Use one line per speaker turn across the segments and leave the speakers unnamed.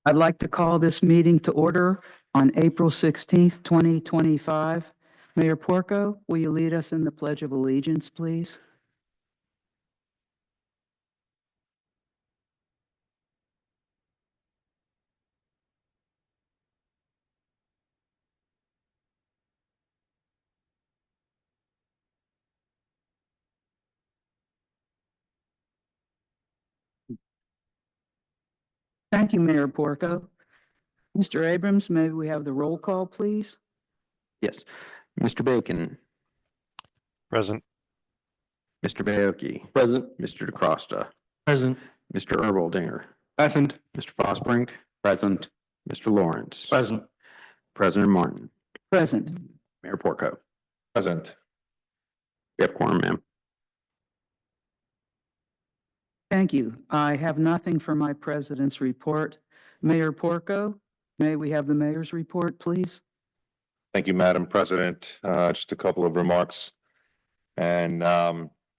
I'd like to call this meeting to order on April 16th, 2025. Mayor Porco, will you lead us in the Pledge of Allegiance, please? Thank you, Mayor Porco. Mr. Abrams, may we have the roll call, please?
Yes. Mr. Bacon.
Present.
Mr. Baoki.
Present.
Mr. DeCosta.
Present.
Mr. Erboldinger.
Present.
Mr. Fosbrink.
Present.
Mr. Lawrence.
Present.
President Martin.
Present.
Mayor Porco.
Present.
We have quorum, ma'am.
Thank you. I have nothing for my president's report. Mayor Porco, may we have the mayor's report, please?
Thank you, Madam President. Just a couple of remarks. And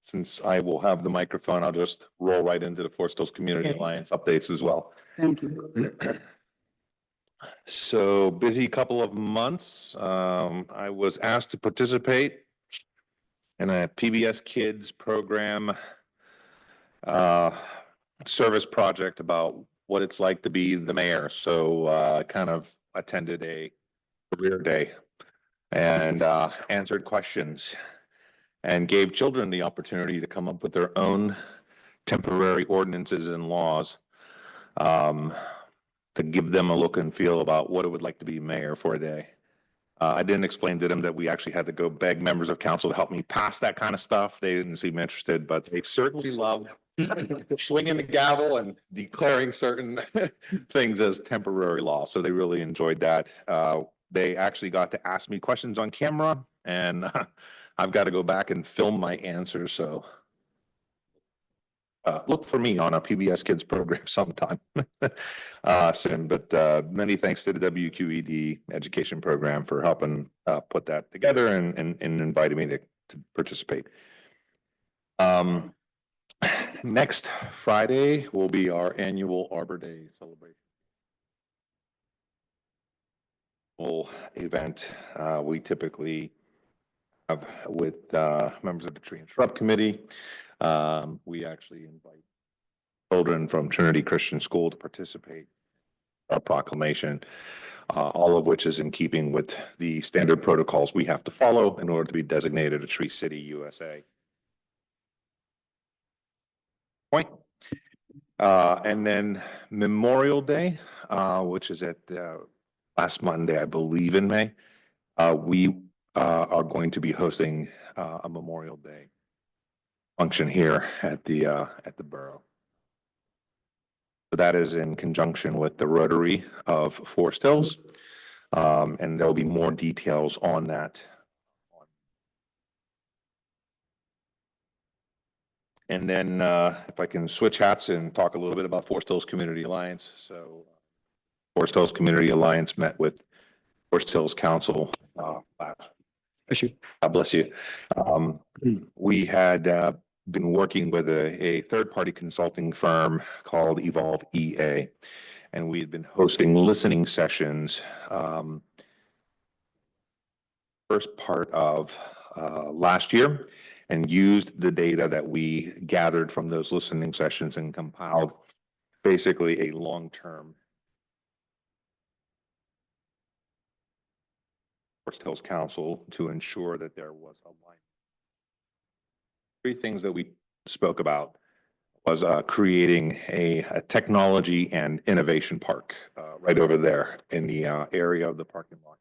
since I will have the microphone, I'll just roll right into the Forest Hills Community
Okay.
Alliance updates as well.
Thank you.
So busy couple of months. I was asked to participate in a PBS Kids program service project about what it's like to be the mayor. So I kind of attended a career day and answered questions and gave children the opportunity to come up with their own temporary ordinances and laws to give them a look and feel about what it would like to be mayor for a day. I didn't explain to them that we actually had to go beg members of council to help me pass that kind of stuff. They didn't seem interested, but they certainly loved swinging the gavel and declaring certain things as temporary law. So they really enjoyed that. They actually got to ask me questions on camera, and I've got to go back and film my answers. So look for me on a PBS Kids program sometime soon. But many thanks to the WQED education program for helping put that together and inviting me to participate. Next Friday will be our annual Arbor Day celebration event. We typically have with members of the Tree and Shrub Committee. We actually invite children from Trinity Christian School to participate in our proclamation, all of which is in keeping with the standard protocols we have to follow in order to be designated a Tree City, USA. Point. And then Memorial Day, which is at last Monday, I believe in May, we are going to be hosting a Memorial Day function here at the Borough. So that is in conjunction with the Rotary of Forest Hills, and there will be more details on that. And then if I can switch hats and talk a little bit about Forest Hills Community Alliance. So Forest Hills Community Alliance met with Forest Hills Council last. God bless you. We had been working with a third-party consulting firm called Evolve EA, and we had been hosting listening sessions first part of last year, and used the data that we gathered from those listening sessions and compiled basically a long-term Forest Hills Council to ensure that there was alignment. Three things that we spoke about was creating a technology and innovation park right over there in the area of the parking lot,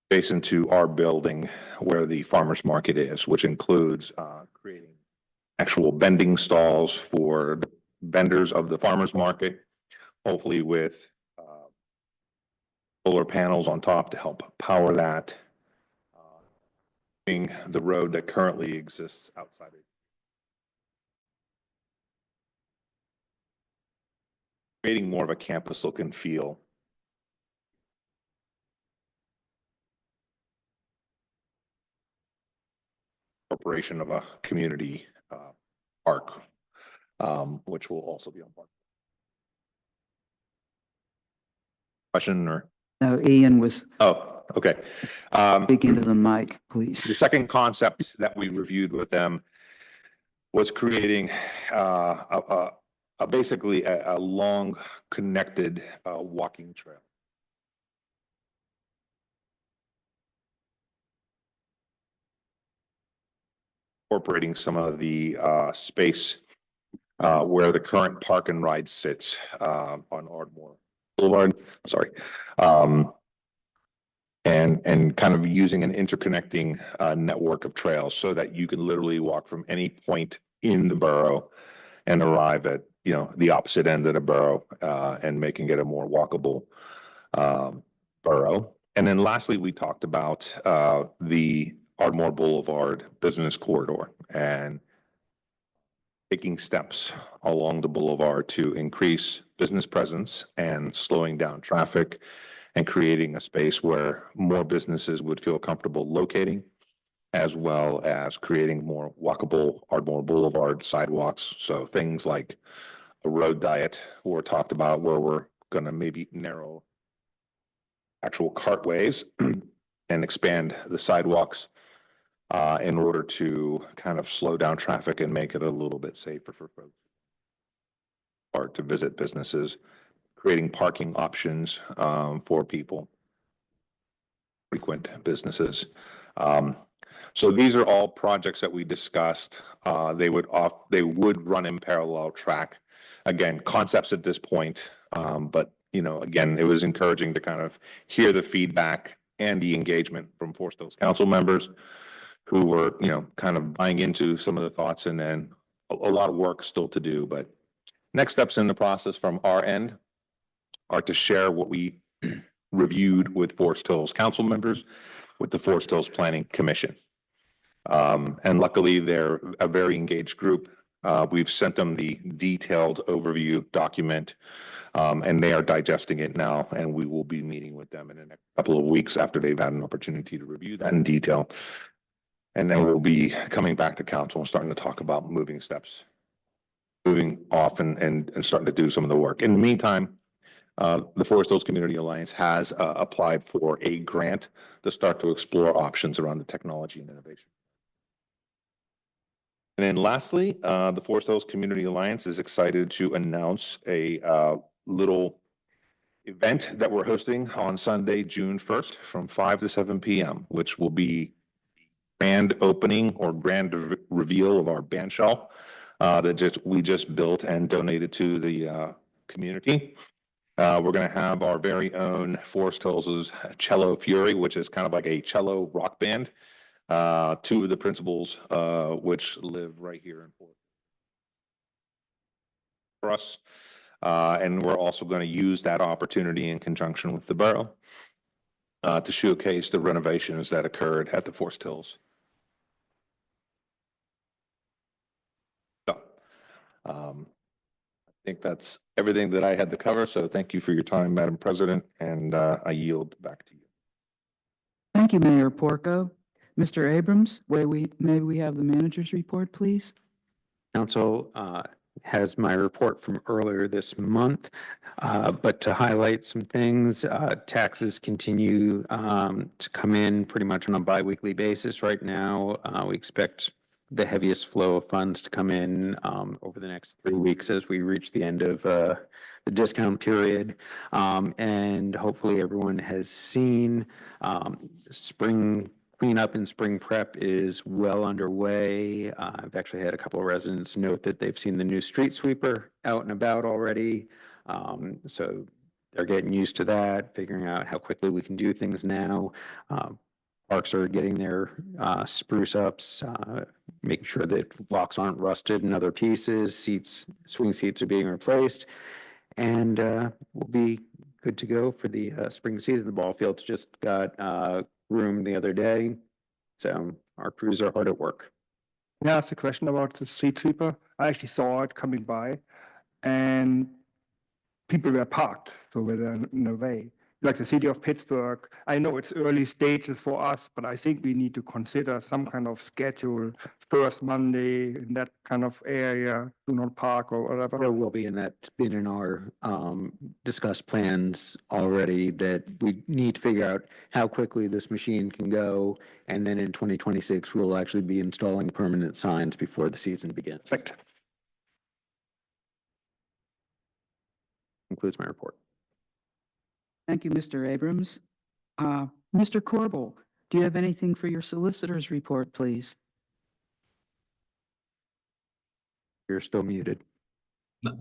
adjacent to our building where the farmers market is, which includes creating actual vending stalls for vendors of the farmers market, hopefully with solar panels on top to help power that, the road that currently exists outside of creating more of a campus look and feel. Corporation of a community park. which will also be on board. Question or?
No, Ian was
Oh, okay.
speaking to the mic, please.
The second concept that we reviewed with them was creating basically a long connected walking trail. Incorporating some of the space where the current park and ride sits on Ardmore Boulevard, sorry. And kind of using an interconnecting network of trails so that you can literally walk from any point in the borough and arrive at, you know, the opposite end of the borough and making it a more walkable borough. And then lastly, we talked about the Ardmore Boulevard Business Corridor and taking steps along the boulevard to increase business presence and slowing down traffic and creating a space where more businesses would feel comfortable locating, as well as creating more walkable Ardmore Boulevard sidewalks. So things like a road diet were talked about, where we're going to maybe narrow actual cartways and expand the sidewalks in order to kind of slow down traffic and make it a little bit safer for folks or to visit businesses, creating parking options for people, frequent businesses. So these are all projects that we discussed. They would run in parallel track. Again, concepts at this point, but you know, again, it was encouraging to kind of hear the feedback and the engagement from Forest Hills Council members who were, you know, kind of buying into some of the thoughts, and then a lot of work still to do. But next steps in the process from our end are to share what we reviewed with Forest Hills Council members, with the Forest Hills Planning Commission. And luckily, they're a very engaged group. We've sent them the detailed overview document, and they are digesting it now, and we will be meeting with them in the next couple of weeks after they've had an opportunity to review that in detail. And then we'll be coming back to council and starting to talk about moving off and starting to do some of the work. In the meantime, the Forest Hills Community Alliance has applied for a grant to start to explore options around the technology and innovation. And then lastly, the Forest Hills Community Alliance is excited to announce a little event that we're hosting on Sunday, June 1st from 5 to 7 p.m., which will be grand opening or grand reveal of our band shell that we just built and donated to the community. We're going to have our very own Forest Hills' Cello Fury, which is kind of like a cello rock band. Two of the principals, which live right here in Forest for us. And we're also going to use that opportunity in conjunction with the borough to showcase the renovations that occurred at the Forest Hills. So, I think that's everything that I had to cover. So thank you for your time, Madam President, and I yield back to you.
Thank you, Mayor Porco. Mr. Abrams, may we have the manager's report, please?
Council has my report from earlier this month, but to highlight some things, taxes continue to come in pretty much on a biweekly basis right now. We expect the heaviest flow of funds to come in over the next 3 weeks as we reach the end of the discount period. And hopefully everyone has seen spring cleanup and spring prep is well underway. I've actually had a couple of residents note that they've seen the new street sweeper out and about already. So they're getting used to that, figuring out how quickly we can do things now. Parks are getting their spruce ups, making sure that locks aren't rusted in other pieces, swing seats are being replaced, and we'll be good to go for the spring season. The ball fields just got groomed the other day, so our crews are hard at work.
Can I ask a question about the street sweeper? I actually saw it coming by, and people were parked, so they're in a way. Like the city of Pittsburgh, I know it's early stages for us, but I think we need to consider some kind of schedule first Monday in that kind of area, do not park or whatever.
There will be, and that's been in our discussed plans already, that we need to figure out how quickly this machine can go. And then in 2026, we'll actually be installing permanent signs before the season begins.
Perfect.
Concludes my report.
Thank you, Mr. Abrams. Mr. Corbel, do you have anything for your solicitor's report, please?
You're still muted.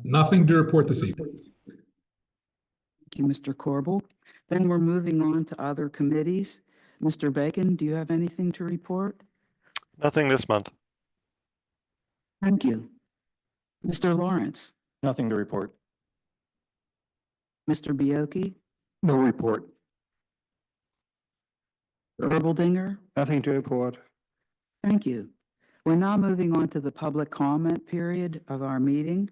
Nothing to report this evening.
Thank you, Mr. Corbel. Then we're moving on to other committees. Mr. Bacon, do you have anything to report?
Nothing this month.
Thank you. Mr. Lawrence,
Nothing to report.
Mr. Bioki,
No report.
Erbaldinger,
Nothing to report.
thank you. We're now moving on to the public comment period of our meeting.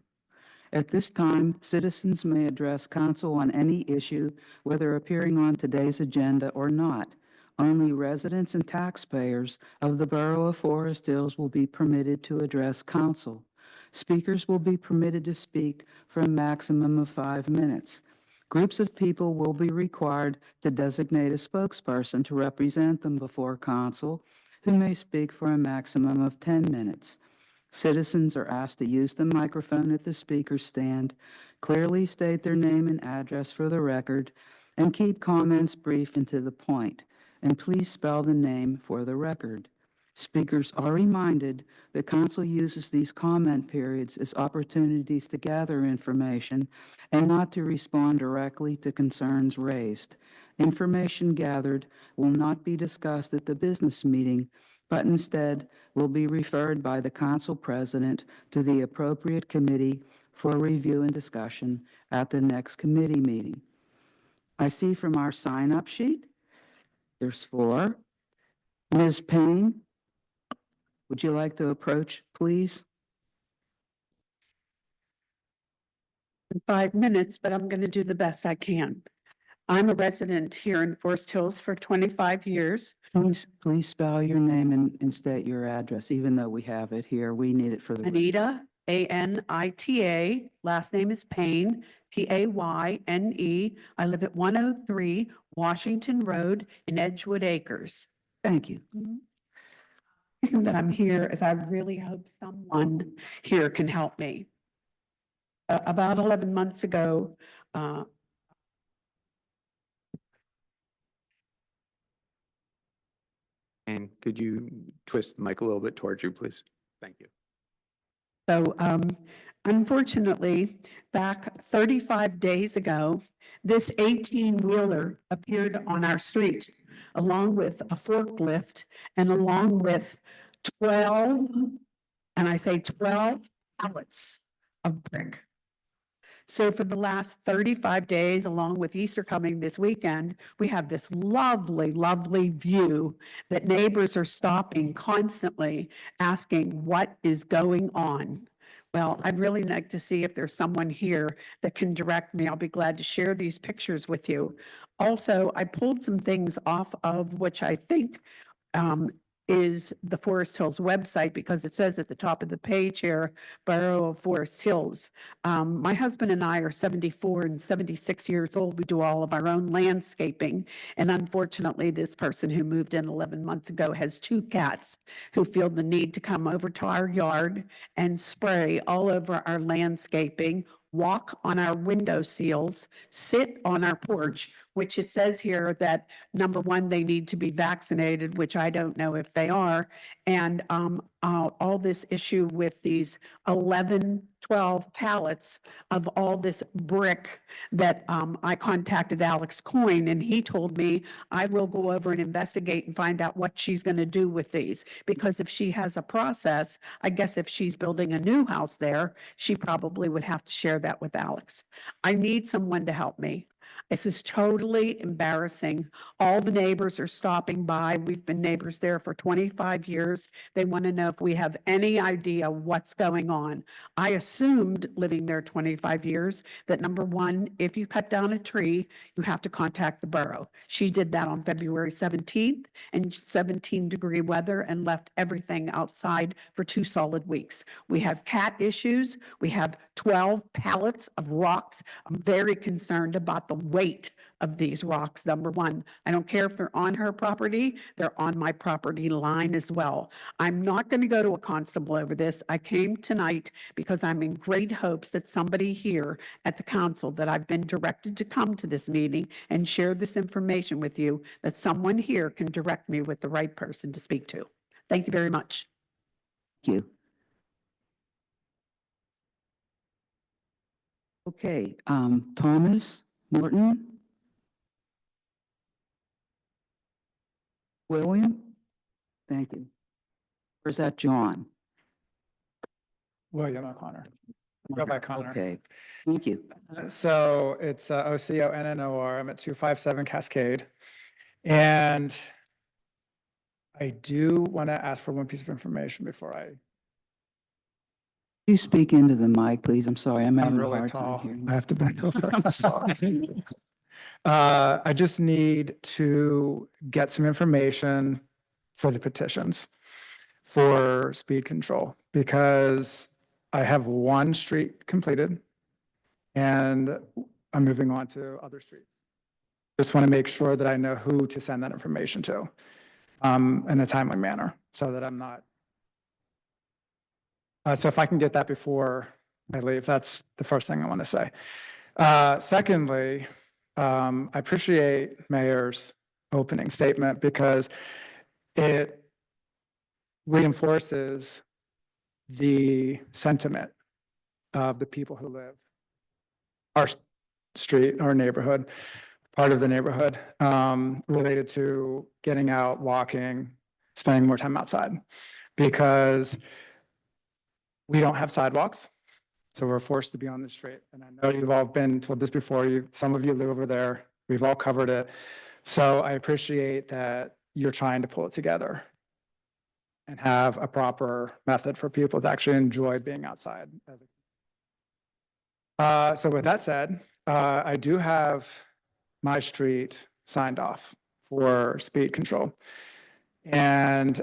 At this time, citizens may address council on any issue, whether appearing on today's agenda or not. Only residents and taxpayers of the Borough of Forest Hills will be permitted to address council. Speakers will be permitted to speak for a maximum of 5 minutes. Groups of people will be required to designate a spokesperson to represent them before council, who may speak for a maximum of 10 minutes. Citizens are asked to use the microphone at the speaker's stand, clearly state their name and address for the record, and keep comments brief and to the point. And please spell the name for the record. Speakers are reminded that council uses these comment periods as opportunities to gather information and not to respond directly to concerns raised. Information gathered will not be discussed at the business meeting, but instead will be referred by the council president to the appropriate committee for review and discussion at the next committee meeting. I see from our sign-up sheet, there's 4. Ms. Payne, would you like to approach, please?
5 minutes, but I'm going to do the best I can. I'm a resident here in Forest Hills for 25 years.
Please spell your name and state your address, even though we have it here. We need it for the.
Anita, Anita, last name is Payne, Payne. I live at 103 Washington Road in Edgewood Acres.
Thank you.
The reason that I'm here is I really hope someone here can help me. About 11 months ago,
And could you twist the mic a little bit towards you, please? Thank you.
So unfortunately, back 35 days ago, this 18-wheeler appeared on our street, along with a forklift and along with 12, and I say 12 pallets of brick. So for the last 35 days, along with Easter coming this weekend, we have this lovely, lovely view that neighbors are stopping constantly asking what is going on. Well, I'd really like to see if there's someone here that can direct me. I'll be glad to share these pictures with you. Also, I pulled some things off of which I think is the Forest Hills website, because it says at the top of the page here, Borough of Forest Hills. My husband and I are 74 and 76 years old. We do all of our own landscaping. And unfortunately, this person who moved in 11 months ago has 2 cats who feel the need to come over to our yard and spray all over our landscaping, walk on our window sills, sit on our porch, which it says here that number 1, they need to be vaccinated, which I don't know if they are. And all this issue with these 12 pallets of all this brick that I contacted Alex Coyne, and he told me I will go over and investigate and find out what she's going to do with these. Because if she has a process, I guess if she's building a new house there, she probably would have to share that with Alex. I need someone to help me. This is totally embarrassing. All the neighbors are stopping by. We've been neighbors there for 25 years. They want to know if we have any idea what's going on. I assumed, living there 25 years, that number one, if you cut down a tree, you have to contact the borough. She did that on February 17th in 17-degree weather and left everything outside for 2 solid weeks. We have cat issues. We have 12 pallets of rocks. I'm very concerned about the weight of these rocks, number one. I don't care if they're on her property, they're on my property line as well. I'm not going to go to a constable over this. I came tonight because I'm in great hopes that somebody here at the council, that I've been directed to come to this meeting and share this information with you, that someone here can direct me with the right person to speak to. Thank you very much.
Thank you. Okay, Thomas, Morton? William? Thank you. Or is that John?
William O'Connor. Go by Connor.
Okay, thank you.
So it's OCONNOR. I'm at 257 Cascade. And I do want to ask for one piece of information before
Could you speak into the mic, please? I'm sorry, I'm having a
really
hard time
tall.
hearing
I
you.
have to bend over. I'm sorry. I just need to get some information for the petitions for speed control, because I have one street completed and I'm moving on to other streets. Just want to make sure that I know who to send that information to in a timely manner, so that I'm not. So if I can get that before I leave, that's the first thing I want to say. Secondly, I appreciate Mayor's opening statement, because it reinforces the sentiment of the people who live our street, our neighborhood, part of the neighborhood, related to getting out, walking, spending more time outside, because we don't have sidewalks. So we're forced to be on the street. And I know you've all been told this before. Some of you live over there. We've all covered it. So I appreciate that you're trying to pull it together and have a proper method for people to actually enjoy being outside. So with that said, I do have my street signed off for speed control. And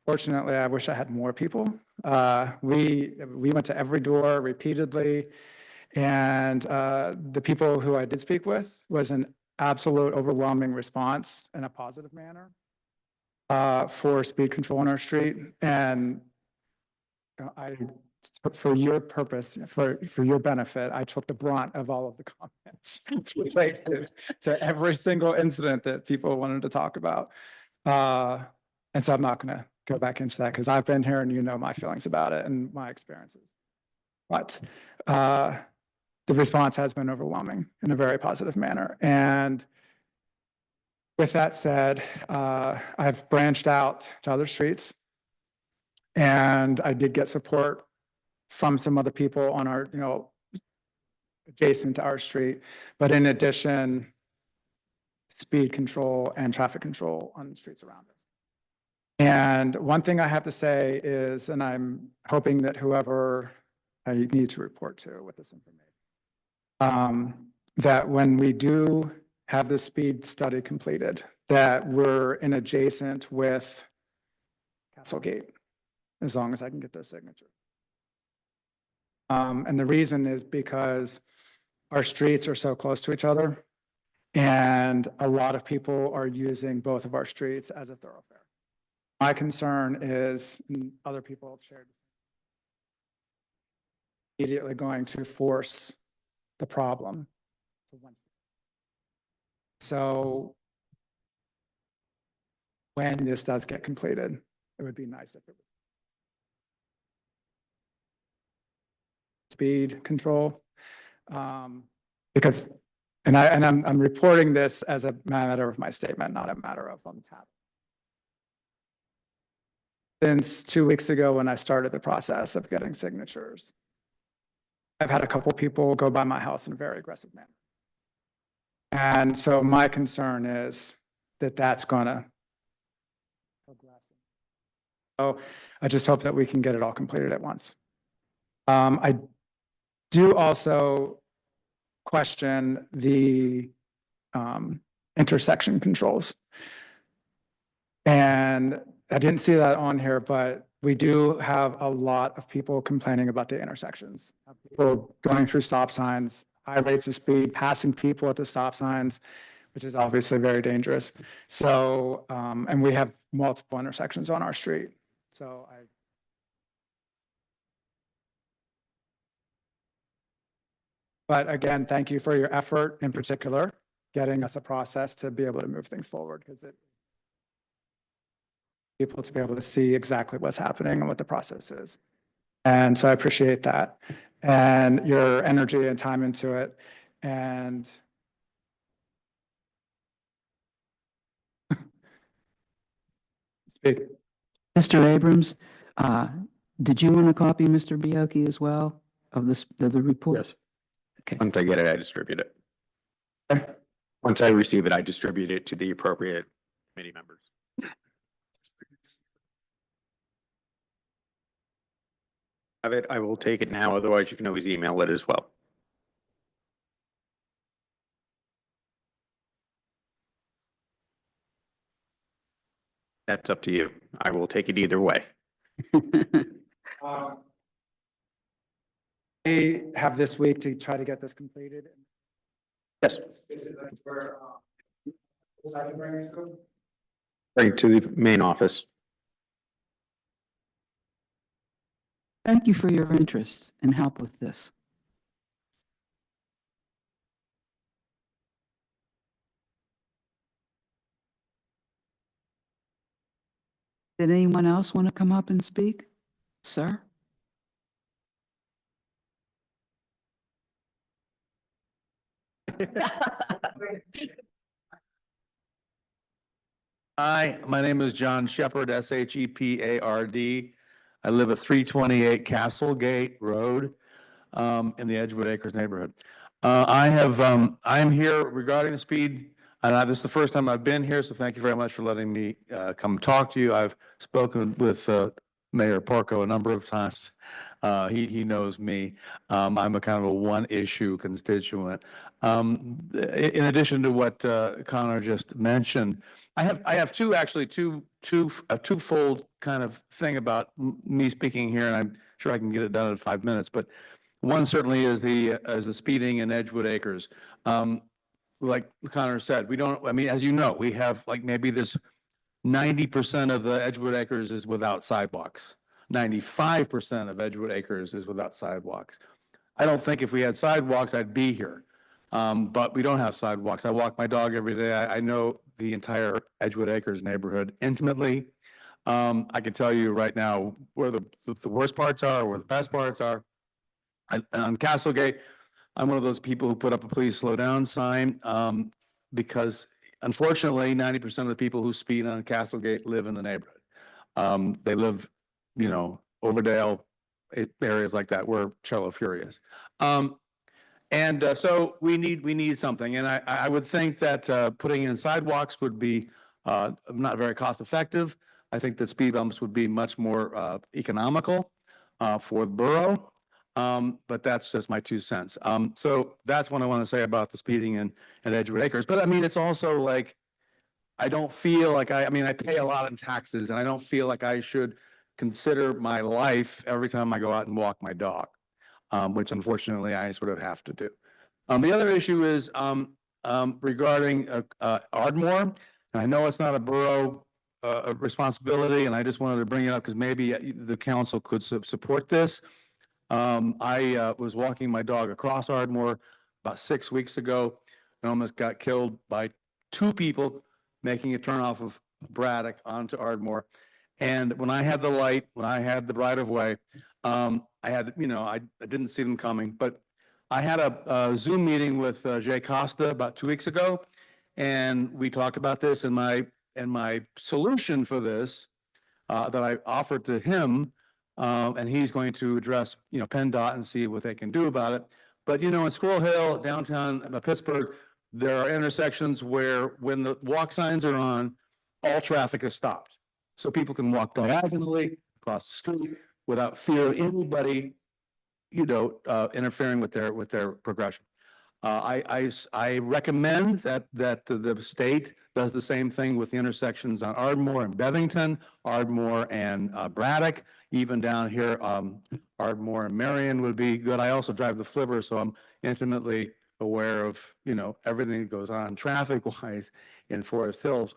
unfortunately, I wish I had more people. We went to every door repeatedly, and the people who I did speak with was an absolute overwhelming response in a positive manner for speed control on our street. And for your purpose, for your benefit, I took the brunt of all of the comments related to every single incident that people wanted to talk about. And so I'm not going to go back into that, because I've been here and you know my feelings about it and my experiences. But the response has been overwhelming in a very positive manner. And with that said, I've branched out to other streets, and I did get support from some other people on our, adjacent to our street. But in addition, speed control and traffic control on the streets around us. And one thing I have to say is, and I'm hoping that whoever I need to report to with this information, that when we do have the speed study completed, that we're in adjacent with Castlegate, as long as I can get those signatures. And the reason is because our streets are so close to each other, and a lot of people are using both of our streets as a thoroughfare. My concern is, and other people have shared, immediately going to force the problem. So when this does get completed, it would be nice if it was speed control, because, and I'm reporting this as a matter of my statement, not a matter of on tap. Since 2 weeks ago, when I started the process of getting signatures, I've had a couple people go by my house in a very aggressive manner. And so my concern is that that's gonna progress. So I just hope that we can get it all completed at once. I do also question the intersection controls. And I didn't see that on here, but we do have a lot of people complaining about the intersections. People going through stop signs, high rates of speed, passing people at the stop signs, which is obviously very dangerous. So, and we have multiple intersections on our street. So but again, thank you for your effort in particular, getting us a process to be able to move things forward, because people to be able to see exactly what's happening and what the process is. And so I appreciate that and your energy and time into it. And speak.
Mr. Abrams, did you want to copy Mr. Bioki as well of this, of the report?
Yes.
Okay.
Once I get it, I distribute it. Once I receive it, I distribute it to the appropriate committee members. Have it, I will take it now, otherwise you can always email it as well. That's up to you. I will take it either way.
We have this week to try to get this completed.
Yes.
Is it like for, I can bring it to?
Bring it to the main office.
Thank you for your interest and help with this. Did anyone else want to come up and speak? Sir?
Hi, my name is John Shepard, Shepard. I live at 328 Castlegate Road in the Edgewood Acres neighborhood. I'm here regarding the speed, and this is the first time I've been here, so thank you very much for letting me come talk to you. I've spoken with Mayor Porco a number of times. He knows me. I'm a kind of a one-issue constituent. In addition to what Connor just mentioned, I have a twofold kind of thing about me speaking here, and I'm sure I can get it done in 5 minutes. But one certainly is the speeding in Edgewood Acres. Like Connor said, we don't. I mean, as you know, we have like maybe there's 90% of the Edgewood Acres is without sidewalks. 95% of Edgewood Acres is without sidewalks. I don't think if we had sidewalks, I'd be here. But we don't have sidewalks. I walk my dog every day. I know the entire Edgewood Acres neighborhood intimately. I can tell you right now where the worst parts are, where the best parts are. On Castlegate, I'm one of those people who put up a please slow down sign because unfortunately, 90% of the people who speed on Castlegate live in the neighborhood. They live, you know, Overdale, areas like that where Cello Fury is. So we need something. And I would think that putting in sidewalks would be not very cost effective. I think that speed bumps would be much more economical for the borough. But that's just my 2 cents. So that's what I want to say about the speeding in Edgewood Acres. But I mean, it's also like, I don't feel like I mean, I pay a lot in taxes and I don't feel like I should consider my life every time I go out and walk my dog, which unfortunately I sort of have to do. The other issue is regarding Ardmore. And I know it's not a borough responsibility, and I just wanted to bring it up because maybe the council could support this. I was walking my dog across Ardmore about 6 weeks ago and almost got killed by 2 people making a turn off of Braddock onto Ardmore. And when I had the light, when I had the right of way, I had, you know, I didn't see them coming, but I had a Zoom meeting with Jay Costa about 2 weeks ago, and we talked about this. And my solution for this that I offered to him, and he's going to address, you know, PennDOT and see what they can do about it. But you know, in Squirrel Hill, downtown Pittsburgh, there are intersections where when the walk signs are on, all traffic is stopped. So people can walk diagonally across the street without fear of anybody, interfering with their progression. I recommend that the state does the same thing with the intersections on Ardmore and Bevington, Ardmore and Braddock, even down here, Ardmore and Marion would be good. I also drive the Flivver, so I'm intimately aware of, everything that goes on traffic-wise in Forest Hills.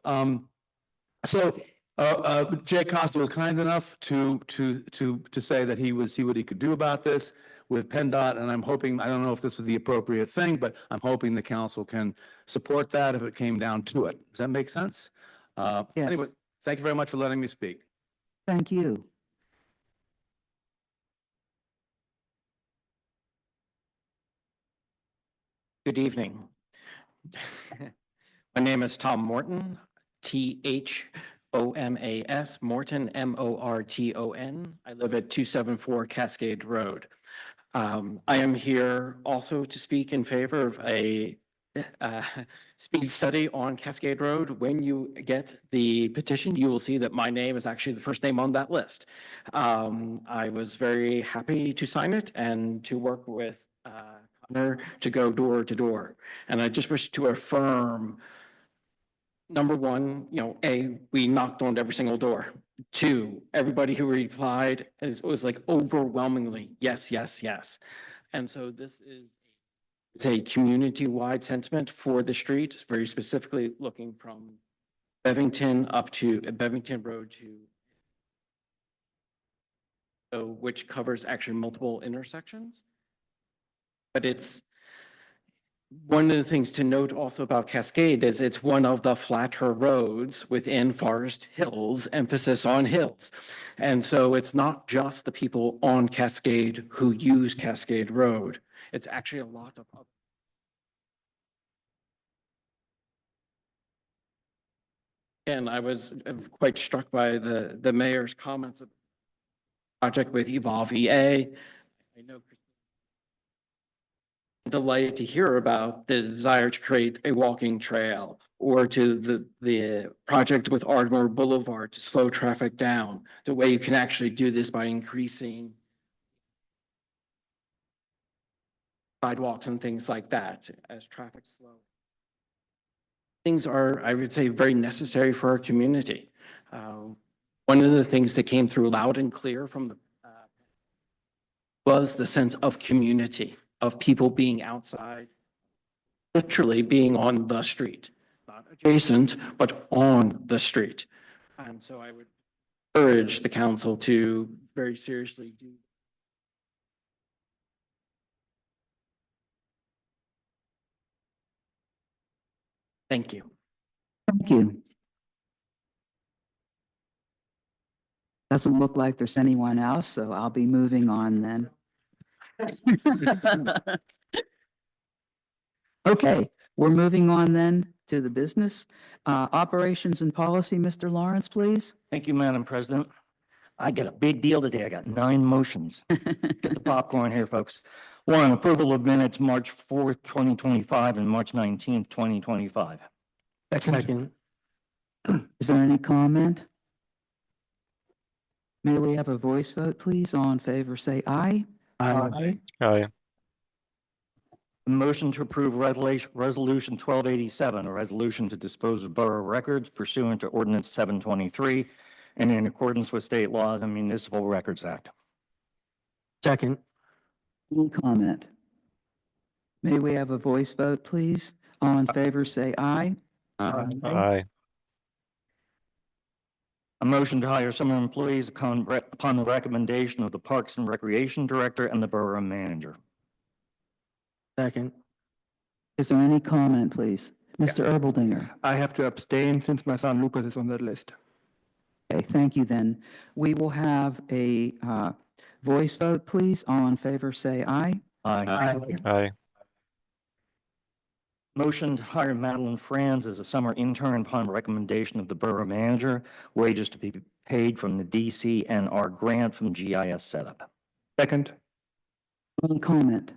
Jay Costa was kind enough to say that he would see what he could do about this with PennDOT, and I'm hoping, I don't know if this is the appropriate thing, but I'm hoping the council can support that if it came down to it. Does that make sense?
Yes.
Anyway, thank you very much for letting me speak.
Thank you.
Good evening. My name is Tom Morton, THOMAS, Morton, MORTON. I live at 274 Cascade Road. I am here also to speak in favor of a speed study on Cascade Road. When you get the petition, you will see that my name is actually the first name on that list. I was very happy to sign it and to work with Connor to go door to door. And I just wish to affirm, number one, we knocked on every single door. Two, everybody who replied was like overwhelmingly, yes, yes, yes. And so it's a community-wide sentiment for the street, very specifically looking from Bevington up to Bevington Road which covers actually multiple intersections. But it's one of the things to note also about Cascade is it's one of the flatter roads within Forest Hills, emphasis on hills. And so it's not just the people on Cascade who use Cascade Road. It's actually a lot of other. And I was quite struck by the mayor's comments of the project with Evolve EA. I know delighted to hear about the desire to create a walking trail or to the project with Ardmore Boulevard to slow traffic down. The way you can actually do this by increasing sidewalks and things like that as traffic slows. Things are, I would say, very necessary for our community. One of the things that came through loud and clear from the was the sense of community, of people being outside, literally being on the street, not adjacent, but on the street. And so I would urge the council to very seriously do. Thank you.
Thank you. Doesn't look like there's anyone else, so I'll be moving on then. Okay, we're moving on then to the business. Operations and policy, Mr. Lawrence, please.
Thank you, Madam President. I get a big deal today. I got 9 motions. Get the popcorn here, folks. 1, approval of minutes, March 4th, 2025 and March 19th, 2025.
Second.
Is there any comment? May we have a voice vote, please? All in favor, say aye.
Aye.
Aye.
Motion to approve resolution 1287, a resolution to dispose of borough records pursuant to ordinance 723 and in accordance with state laws and Municipal Records Act.
Second.
Any comment? May we have a voice vote, please? All in favor, say aye.
Aye.
A motion to hire summer employees upon the recommendation of the Parks and Recreation Director and the Borough Manager.
Second.
Is there any comment, please? Mr. Erbaldinger?
I have to abstain since my son Lucas is on that list.
Okay, thank you then. We will have a voice vote, please. All in favor, say aye.
Aye.
Aye.
Motion to hire Madeline Franz as a summer intern upon recommendation of the Borough Manager. Wages to be paid from the DCNR grant from GIS setup.
Second.
Any comment?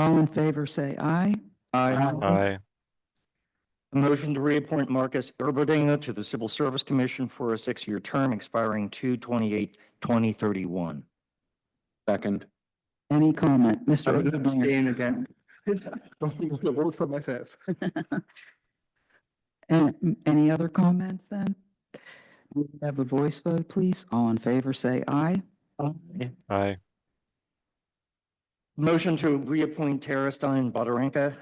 All in favor, say aye.
Aye.
A motion to reappoint Marcus Urberdinga to the Civil Service Commission for a 6-year term expiring 2/28/2031.
Second.
Any comment?
I
Mr.
will
Oberdinger?
abstain again. Don't use the vote for myself.
And any other comments then? We have a voice vote, please. All in favor, say aye.
Aye.
Motion to reappoint Tara Stein Bodarenka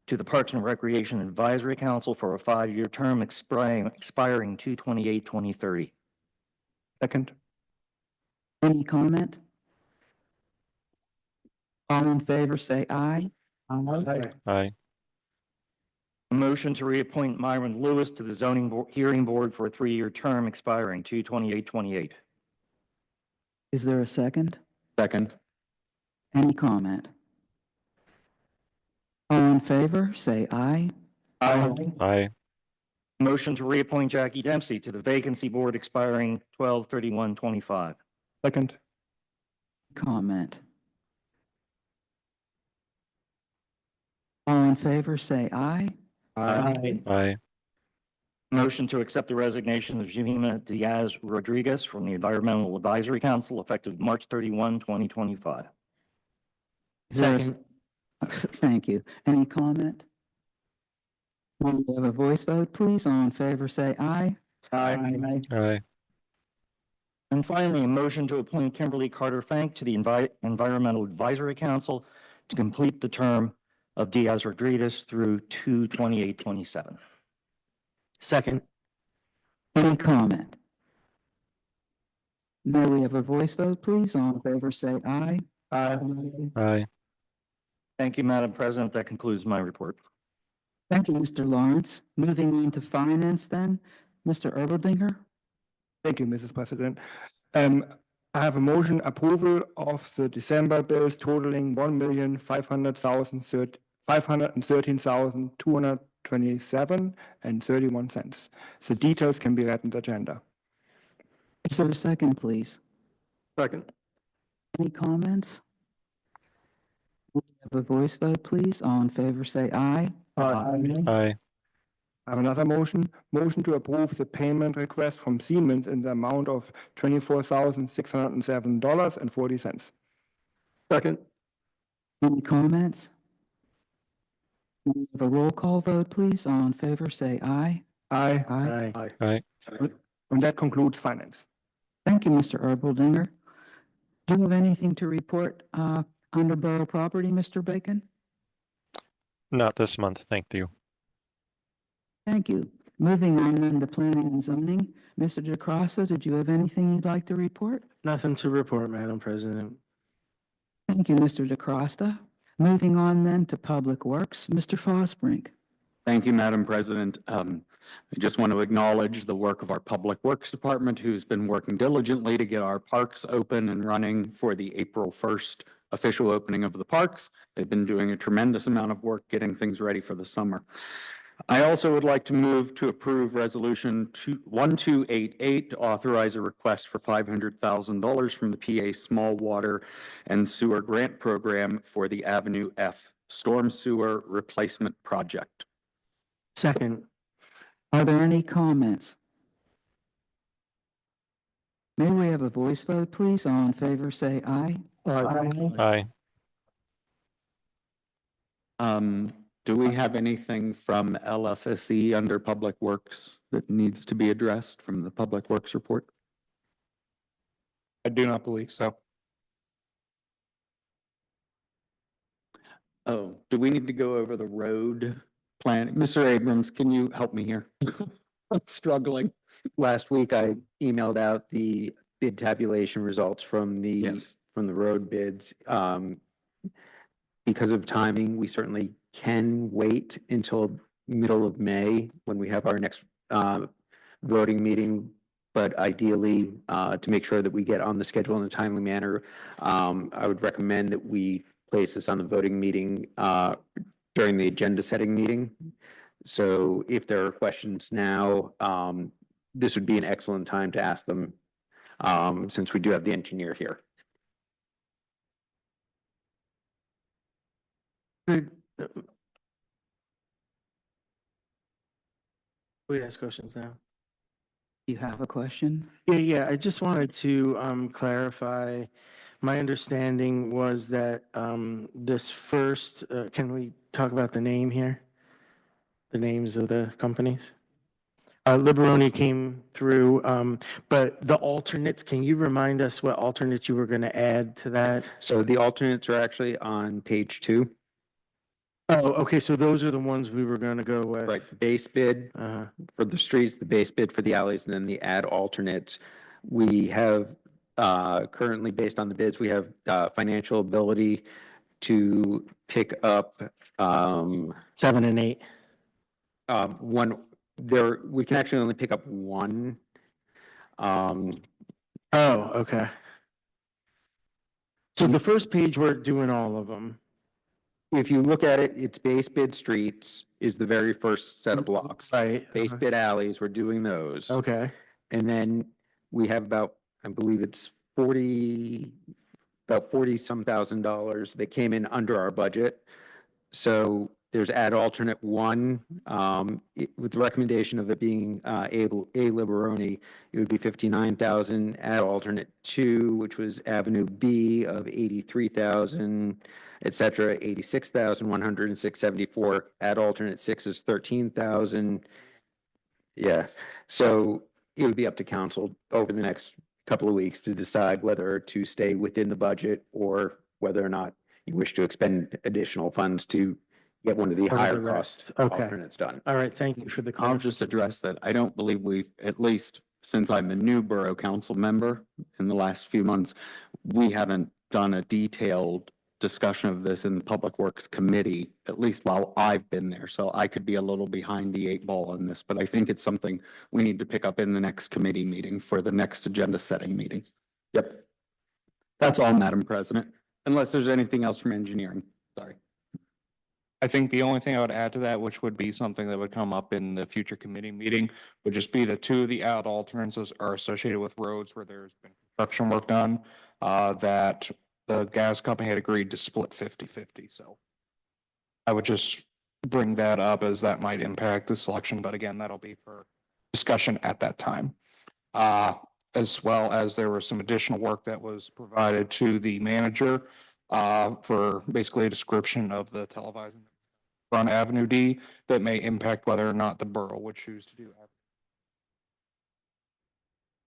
to the Parks and Recreation Advisory Council for a 5-year term expiring 2/28/2030.
Second.
Any comment? All in favor, say aye.
Aye.
Motion to reappoint Myron Lewis to the Hearing Board for a 3-year term expiring 2/28/28.
Is there a second?
Second.
Any comment? All in favor, say aye.
Aye.
Motion to reappoint Jackie Dempsey to the Vacancy Board expiring 12/31/25.
Second.
Comment. All in favor, say aye.
Aye.
Motion to accept the resignation of Jemima Diaz Rodriguez from the Environmental Advisory Council effective March 31, 2025.
Is there a- Thank you. Any comment? We have a voice vote, please. All in favor, say aye.
Aye.
And finally, a motion to appoint Kimberly Carter Fank to the Environmental Advisory Council to complete the term of Diaz Rodriguez through 2/28/27.
Second.
Any comment? May we have a voice vote, please? All in favor, say aye.
Aye.
Thank you, Madam President. That concludes my report.
Thank you, Mr. Lawrence. Moving on to finance then, Mr. Erdeldinger.
Thank you, Mrs. President. I have a motion approval of the December bills totaling 513,227.31. The details can be read in the agenda.
Is there a second, please?
Second.
Any comments? We have a voice vote, please. All in favor, say aye.
Aye.
I have another motion to approve the payment request from Siemens in the amount of $24,607.40.
Second.
Any comments? We have a roll call vote, please. All in favor, say aye.
Aye.
Aye.
And that concludes finance.
Thank you, Mr. Erdeldinger. Do you have anything to report under borough property, Mr. Bacon?
Not this month, thank you.
Thank you. Moving on then to planning and zoning. Mr. DeCrossa, did you have anything you'd like to report?
Nothing to report, Madam President.
Thank you, Mr. DeCrosta. Moving on then to Public Works, Mr. Fosbrink.
Thank you, Madam President. I just want to acknowledge the work of our Public Works Department, who's been working diligently to get our parks open and running for the April 1st official opening of the parks. They've been doing a tremendous amount of work getting things ready for the summer. I also would like to move to approve Resolution 1288 to authorize a request for $500,000 from the PA Small Water and Sewer Grant Program for the Avenue F Storm Sewer Replacement Project.
Second.
Are there any comments? May we have a voice vote, please? All in favor, say aye.
Aye.
Do we have anything from LSSE under Public Works that needs to be addressed from the Public Works report?
I do not believe so.
Oh, do we need to go over the road plan? Mr. Abrams, can you help me here? I'm struggling.
Last week, I emailed out the bid tabulation results from the road bids. Because of timing, we certainly can wait until middle of May when we have our next voting meeting. But ideally, to make sure that we get on the schedule in a timely manner, I would recommend that we place this on the voting meeting during the agenda setting meeting. So if there are questions now, this would be an excellent time to ask them, since we do have the engineer here.
Good. We ask questions now.
You have a question?
Yeah, I just wanted to clarify. My understanding was that this first, can we talk about the name here? The names of the companies? Liberoni came through, but the alternates, can you remind us what alternates you were going to add to that?
So the alternates are actually on page 2.
Oh, okay, so those are the ones we were going to go with.
Right, the base bid
Uh,
for the streets, the base bid for the alleys, and then the add alternates. We have currently, based on the bids, we have financial ability to pick up
7 and 8.
one, there, we can actually only pick up one.
Oh, okay. So the first page, we're doing all of them.
If you look at it, it's base bid streets is the very first set of blocks.
Right.
Base bid alleys, we're doing those.
Okay.
And then we have about, I believe it's about 40 some $1,000 that came in under our budget. So there's add alternate 1, with the recommendation of it being A Liberoni, it would be 59,000. Add alternate 2, which was Avenue B of 83,000, et cetera, 86,106.74. Add alternate 6 is 13,000. Yeah, so it would be up to council over the next couple of weeks to decide whether to stay within the budget or whether or not you wish to expend additional funds to get one of the
Cover the
higher
rest.
cost
Okay.
alternates done.
All right, thank you for the
I'll
clarification.
just address that. I don't believe we've, at least since I'm a new borough council member in the last few months, we haven't done a detailed discussion of this in the Public Works Committee, at least while I've been there. So I could be a little behind the 8 ball on this, but I think it's something we need to pick up in the next committee meeting for the next agenda setting meeting. Yep. That's all, Madam President, unless there's anything else from engineering. Sorry.
I think the only thing I would add to that, which would be something that would come up in the future committee meeting, would just be that 2 of the add alternates are associated with roads where there's been construction work done, that the gas company had agreed to split 50-50. So I would just bring that up as that might impact the selection, but again, that'll be for discussion at that time. As well as there was some additional work that was provided to the manager for basically a description of the televising on Avenue D that may impact whether or not the borough would choose to do that.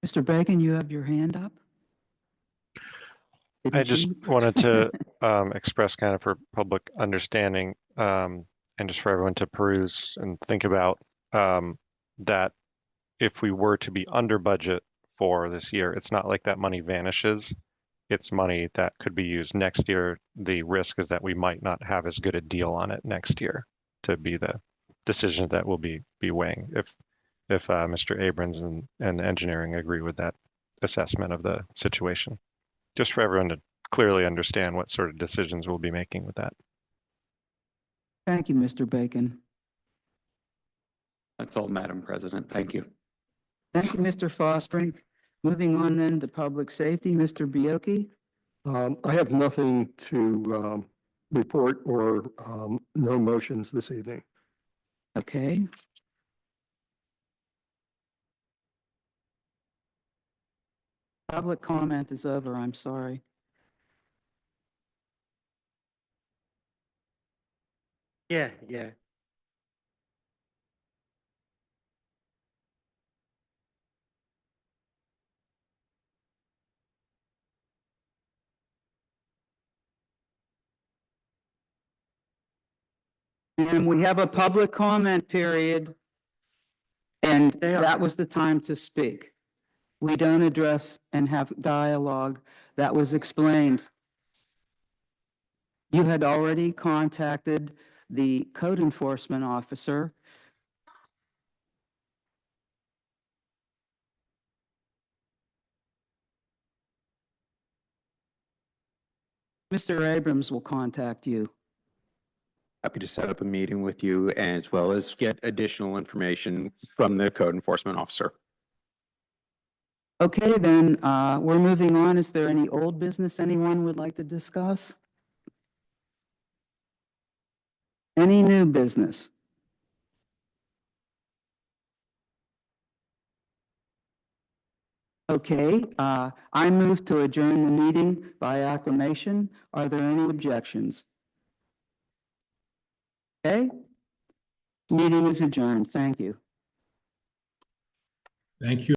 Mr. Bacon, you have your hand up?
I
Didn't
just
you?
wanted to express kind of for public understanding and just for everyone to peruse and think about that if we were to be under budget for this year, it's not like that money vanishes. It's money that could be used next year. The risk is that we might not have as good a deal on it next year to be the decision that we'll be weighing if Mr. Abrams and engineering agree with that assessment of the situation. Just for everyone to clearly understand what sort of decisions we'll be making with that.
Thank you, Mr. Bacon.
That's all, Madam President. Thank you.
Thank you, Mr. Fosbrink. Moving on then to public safety, Mr. Bioki.
I have nothing to report or no motions this evening.
Okay. Public comment is over, I'm sorry.
Yeah.
And we have a public comment period. And that was the time to speak. We don't address and have dialogue. That was explained. You had already contacted the code enforcement officer. Mr. Abrams will contact you.
Happy to set up a meeting with you as well as get additional information from the code enforcement officer.
Okay, then, we're moving on. Is there any old business anyone would like to discuss? Any new business? Okay, I move to adjourn the meeting by acclamation. Are there any objections? Okay. Meeting is adjourned. Thank you.
Thank you.